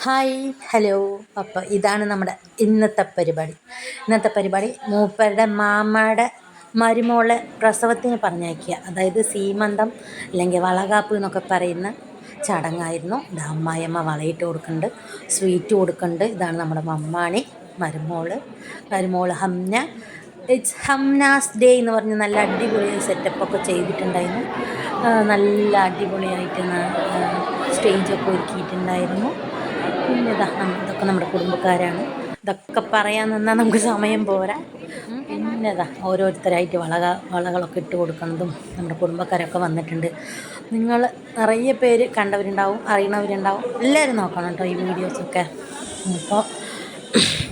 Hi hello. അപ്പോൾ ഇതാണ് നമ്മുടെ ഇന്നത്തെ പരിപാടി. മൂപ്പരുടെ മാമയുടെ മരുമോളെ പ്രസവത്തിന് പറഞ്ഞയക്കുക, അതായത് സീമന്തം അല്ലെങ്കിൽ വളകാപ്പ് എന്നൊക്കെ പറയുന്ന ചടങ്ങായിരുന്നു. ഇത് അമ്മായിയമ്മ വളയിട്ട് കൊടുക്കുന്നുണ്ട്, സ്വീറ്റ് കൊടുക്കുന്നുണ്ട്. ഇതാണ് നമ്മുടെ മമ്മാണി മരുമോള് ഹംന. ഇറ്റ്സ് ഹംനാസ് ഡേ എന്ന് പറഞ്ഞ് നല്ല അടിപൊളി സെറ്റപ്പൊക്കെ ചെയ്തിട്ടുണ്ടായിരുന്നു. നല്ല അടിപൊളിയായിട്ട് സ്റ്റേജൊക്കെ ഒരുക്കിയിട്ടുണ്ടായിരുന്നു. പിന്നെ ഇതൊക്കെ നമ്മുടെ കുടുംബക്കാരാണ്. ഇതൊക്കെ പറയാൻ നിന്നാൽ നമുക്ക് സമയം പോരാ. പിന്നെ ഓരോരുത്തരായിട്ട് വളകളൊക്കെ ഇട്ട് കൊടുക്കുന്നതും നമ്മുടെ കുടുംബക്കാരൊക്കെ വന്നിട്ടുണ്ട്. നിങ്ങൾ നിറയെ പേര് കണ്ടവരുണ്ടാവും, അറിയണവരുണ്ടാവും. എല്ലാവരും നോക്കണം കേട്ടോ ഈ വീഡിയോസൊക്കെ. അപ്പോൾ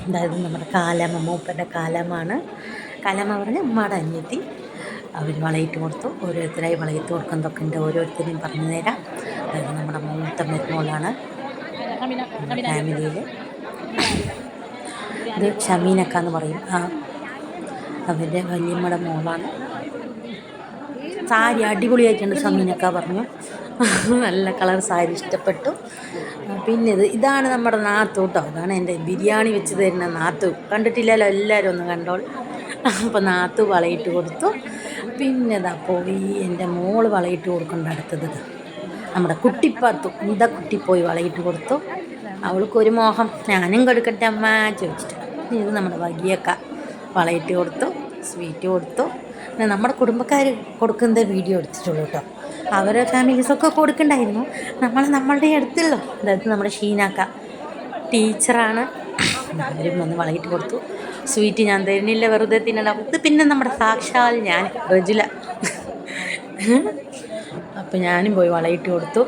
അതായത് നമ്മുടെ മൂപ്പരുടെ കാലമാണ്. പറഞ്ഞ് ഉമ്മയുടെ അനിയത്തി. അവർ വളയിട്ട് കൊടുത്തു. ഓരോരുത്തരായി വളയിട്ട് കൊടുക്കുന്നതൊക്കെ ഉണ്ട്, ഓരോരുത്തരെയും പറഞ്ഞു തരാം. അതായത് നമ്മുടെ മൂത്ത മരുമോളാണ് ഫാമിലിയിൽ. ഇത് ഷമീനക്ക എന്ന് പറയും, അവരുടെ വല്യമ്മയുടെ മോളാണ്. സാരി അടിപൊളിയായിട്ടുണ്ട് ഷമീനക്ക പറഞ്ഞു. നല്ല കളർ സാരി ഇഷ്ടപ്പെട്ടു. പിന്നെ ഇതാണ് നമ്മുടെ നാത്തു കേട്ടോ. അതാണ് എൻ്റെ ബിരിയാണി വെച്ച് തരുന്ന നാത്തു. കണ്ടിട്ടില്ലല്ലോ, എല്ലാവരും ഒന്ന് കണ്ടോൾ. അപ്പോൾ നാത്തു വളയിട്ട് കൊടുത്തു. പിന്നെ പോയി എൻ്റെ മോള് വളയിട്ട് കൊടുക്കേണ്ട അടുത്തത് നമ്മുടെ കുട്ടിപ്പാത്തു. കുട്ടി പോയി വളയിട്ട് കൊടുത്തു. അവൾക്കൊരു മോഹം, ഞാനും കൊടുക്കട്ടെ അമ്മ ചോദിച്ചിട്ട്. ഇത് നമ്മുടെ വകിയൊക്കെ വളയിട്ട് കൊടുത്തു, സ്വീറ്റ് കൊടുത്തു. പിന്നെ നമ്മുടെ കുടുംബക്കാർ കൊടുക്കുന്ന വീഡിയോ എടുത്തിട്ടുള്ളൂ കേട്ടോ. അവരുടെ ഫാമിലീസൊക്കെ കൊടുക്കണ്ടായിരുന്നു, നമ്മളുടെ അടുത്തുള്ളൂ. അതായത് നമ്മുടെ ഷീനാക്ക ടീച്ചറാണ്. അവരും വന്ന് വളയിട്ട് കൊടുത്തു. സ്വീറ്റ് ഞാൻ തരുന്നില്ല, വെറുതെ തിന്നണം. ഇത് പിന്നെ നമ്മുടെ സാക്ഷാൽ ഞാൻ റജുല. അപ്പം ഞാനും പോയി വളയിട്ട് കൊടുത്തു.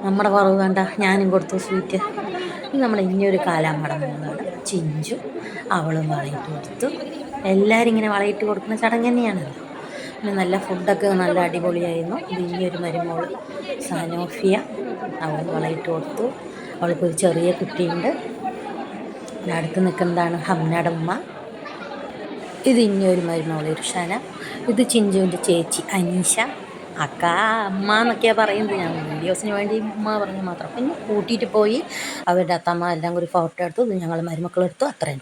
നമ്മുടെ കുറവ് വേണ്ട, ഞാനും കൊടുത്തു സ്വീറ്റ്. നമ്മുടെ ഇനിയൊരു കാലാമടങ്ങുന്നതാണ് ചിഞ്ചു. അവളും വളയിട്ട് കൊടുത്തു. എല്ലാവരും ഇങ്ങനെ വളയിട്ട് കൊടുക്കുന്ന ചടങ്ങ് തന്നെയാണല്ലോ. പിന്നെ നല്ല ഫുഡൊക്കെ നല്ല അടിപൊളിയായിരുന്നു. ഇത് ഇനിയൊരു മരുമോൾ സനോഫിയ, അവൾ വളയിട്ട് കൊടുത്തു. അവൾക്കൊരു ചെറിയ കുട്ടിയുണ്ട്. അടുത്ത് നിൽക്കുന്നതാണ് ഹംനയുടെ ഉമ്മ. ഇത് ഇനിയൊരു മരുമോൾ ഇർഷാന. ഇത് ചിഞ്ചുവിൻ്റെ ചേച്ചി അനീഷ. അക്ക അമ്മ എന്നൊക്കെയാണ് പറയുന്നത്. ഞാൻ വീഡിയോസിന് വേണ്ടി ഉമ്മ പറഞ്ഞു മാത്രം. പിന്നെ കൂട്ടിയിട്ട് പോയി അവരുടെ അത്തമ്മ എല്ലാം കൂടി ഫോട്ടോ എടുത്തു. ഞങ്ങൾ മരുമക്കളെടുത്തു, അത്രയും.